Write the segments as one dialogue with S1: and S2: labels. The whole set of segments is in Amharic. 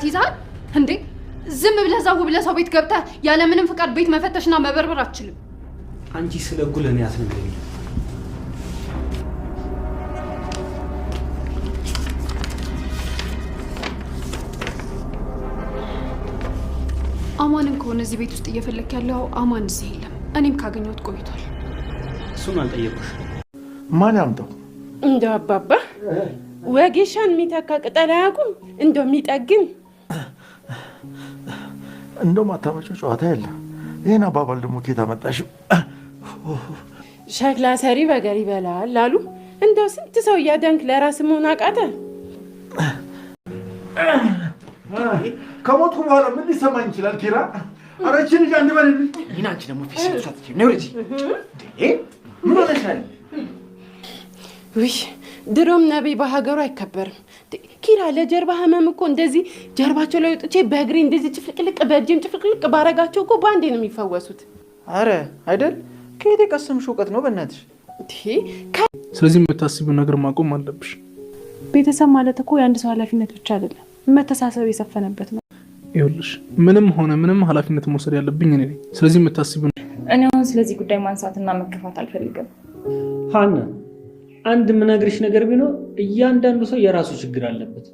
S1: ወረቀት ይዛል እንዴ? ዝም ብለህ ዛው ብለህ ሰው ቤት ገብተህ ያለ ምንም ፍቃድ ቤት መፈተሽና መበርበር አትችልም።
S2: አንቺ ስለ ጉለኔ አትነግሪኝ።
S1: አማንን ከሆነ እዚህ ቤት ውስጥ እየፈለክ ያለው አማን እዚህ የለም። እኔም ካገኘሁት ቆይቷል።
S2: እሱን አልጠየቁሽ?
S3: ማን ያምጣው?
S4: እንደው አባባ ወጌሻን የሚተካ ቅጠል አያውቁም? እንደው የሚጠግን
S3: እንደው ማታመጪው ጨዋታ የለ። ይሄን አባባል ደግሞ ኬት አመጣሽው?
S4: ሸክላ ሰሪ በገር ይበላል አሉ። እንደው ስንት ሰው እያዳንክ ለራስ መሆን አቃተ?
S3: ከሞትኩ በኋላ ምን ሊሰማኝ ይችላል? ኪራ አረቺ ልጅ አንድ በልልኝ።
S2: ይሄን አንቺ ደግሞ ፊስ ተሳትፊ ነው ልጅ ምን ሆነሻል?
S4: ውይ ድሮም ነብይ በሀገሩ አይከበርም። ኪራ ለጀርባ ህመም እኮ እንደዚህ ጀርባቸው ላይ ወጥቼ በእግሬ እንደዚህ ጭፍልቅልቅ በእጄም ጭፍልቅልቅ ባረጋቸው እኮ በአንዴ ነው የሚፈወሱት።
S5: አረ አይደል? ከየት የቀሰምሽ እውቀት ነው በእናትሽ?
S6: ስለዚህ የምታስቢው ነገር ማቆም አለብሽ።
S7: ቤተሰብ ማለት እኮ የአንድ ሰው ኃላፊነት ብቻ አይደለም፣ መተሳሰብ የሰፈነበት ነው።
S6: ይኸውልሽ ምንም ሆነ ምንም ኃላፊነት መውሰድ ያለብኝ እኔ ነኝ። ስለዚህ የምታስቢው
S8: እኔ አሁን ስለዚህ ጉዳይ ማንሳትና መከፋት አልፈልግም።
S2: ሃና አንድ ምነግርሽ ነገር ቢኖር እያንዳንዱ ሰው የራሱ ችግር አለበት።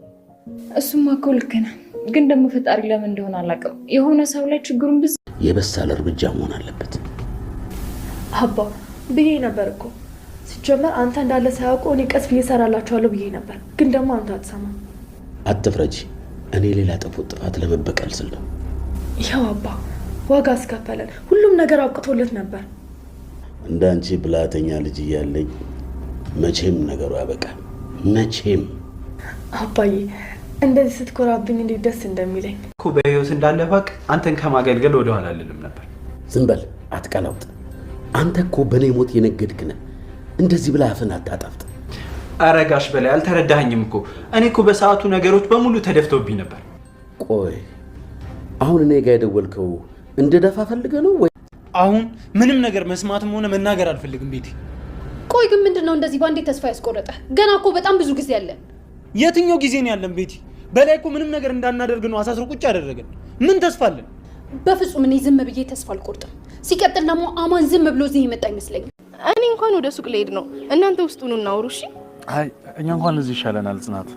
S8: እሱማ እኮ ልክ ነህ፣ ግን ደግሞ ፈጣሪ ለምን እንደሆነ አላውቅም የሆነ ሰው ላይ ችግሩን ብዙ
S9: የበሳለ እርምጃ መሆን አለበት።
S7: አባ ብዬ ነበር እኮ ሲጀመር አንተ እንዳለ ሳያውቁ እኔ ቀስ ብዬ እሰራላችኋለሁ ብዬ ነበር፣ ግን ደግሞ አንተ አትሰማም።
S9: አትፍረጂ። እኔ ሌላ ጥፋት ለመበቀል ስል ነው።
S7: ይኸው አባ ዋጋ አስከፈለን። ሁሉም ነገር አብቅቶለት ነበር።
S9: እንዳንቺ ብላተኛ ልጅ እያለኝ መቼም ነገሩ ያበቃል። መቼም
S7: አባዬ እንደዚህ ስትኮራብኝ እንዴት ደስ እንደሚለኝ
S2: እኮ በህይወት እንዳለ ባቅ አንተን ከማገልገል ወደ ኋላ አልልም ነበር።
S9: ዝም በል አትቀላውጥ። አንተ እኮ በኔ ሞት የነገድክ ነህ። እንደዚህ ብላ አፍን አታጣፍጥ።
S2: አረጋሽ በላይ አልተረዳኸኝም እኮ። እኔ እኮ በሰዓቱ ነገሮች በሙሉ ተደፍተውብኝ ነበር።
S9: ቆይ አሁን እኔ ጋር የደወልከው እንደደፋ ፈልገህ ነው ወይ?
S5: አሁን ምንም ነገር መስማትም ሆነ መናገር አልፈልግም ቤቲ።
S1: ቆይ ግን ምንድነው እንደዚህ ባንዴ ተስፋ ያስቆረጠ? ገና እኮ በጣም ብዙ ጊዜ አለን።
S5: የትኛው ጊዜ ነው ያለን ቤቲ? በላይ እኮ ምንም ነገር እንዳናደርግ ነው አሳስሮ ቁጭ ያደረገን። ምን ተስፋ አለን?
S1: በፍጹም እኔ ዝም ብዬ ተስፋ አልቆርጥም። ሲቀጥል ደግሞ አማን ዝም ብሎ እዚህ ይመጣ አይመስለኝም።
S7: እኔ እንኳን ወደ ሱቅ ልሄድ ነው፣ እናንተ ውስጡን እናውሩ። እሺ?
S3: አይ እኛ እንኳን እዚህ ይሻለናል ጽናት።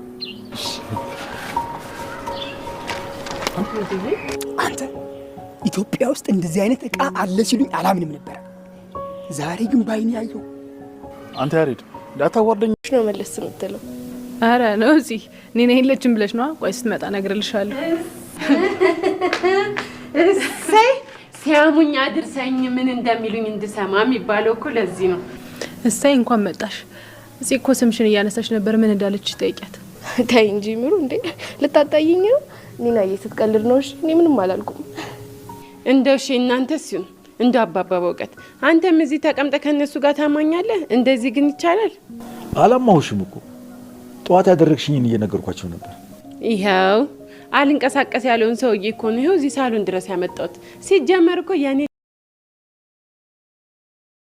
S10: አንተ ኢትዮጵያ ውስጥ እንደዚህ አይነት እቃ አለ ሲሉኝ አላምንም ነበር። ዛሬ ግን ባይኔ ያየው።
S3: አንተ ያሬድ ዳታዋርደኝ
S7: ነው መለስ የምትለው? አረ ነው እዚህ እኔ ነኝ የለችም ብለሽ ነው። ቆይ ስትመጣ እነግርልሻለሁ።
S4: እሰይ ሲያሙኝ አድርሰኝ ምን እንደሚሉኝ እንድሰማ የሚባለው እኮ ለዚህ ነው።
S7: እሰይ እንኳን መጣሽ። እዚህ እኮ ስምሽን እያነሳሽ ነበር። ምን እንዳለች ጠይቂያት። ተይ እንጂ ምሩ፣ እንዴ ልታጣይኝ ነው? ኒናዬ ስትቀልድ ነው። እሺ እኔ ምንም አላልኩም።
S4: እንደው እሺ እናንተስ ይሁን እንደው አባባ በእውቀት አንተም እዚህ ተቀምጠህ ከነሱ ጋር ታማኛለህ። እንደዚህ ግን ይቻላል?
S3: አላማሁሽም እኮ ጠዋት ያደረግሽኝን እየነገርኳቸው ነበር።
S4: ይኸው አልንቀሳቀስ ያለውን ሰውዬ እኮ ነው ይኸው እዚህ ሳሎን ድረስ ያመጣሁት። ሲጀመር እኮ የኔ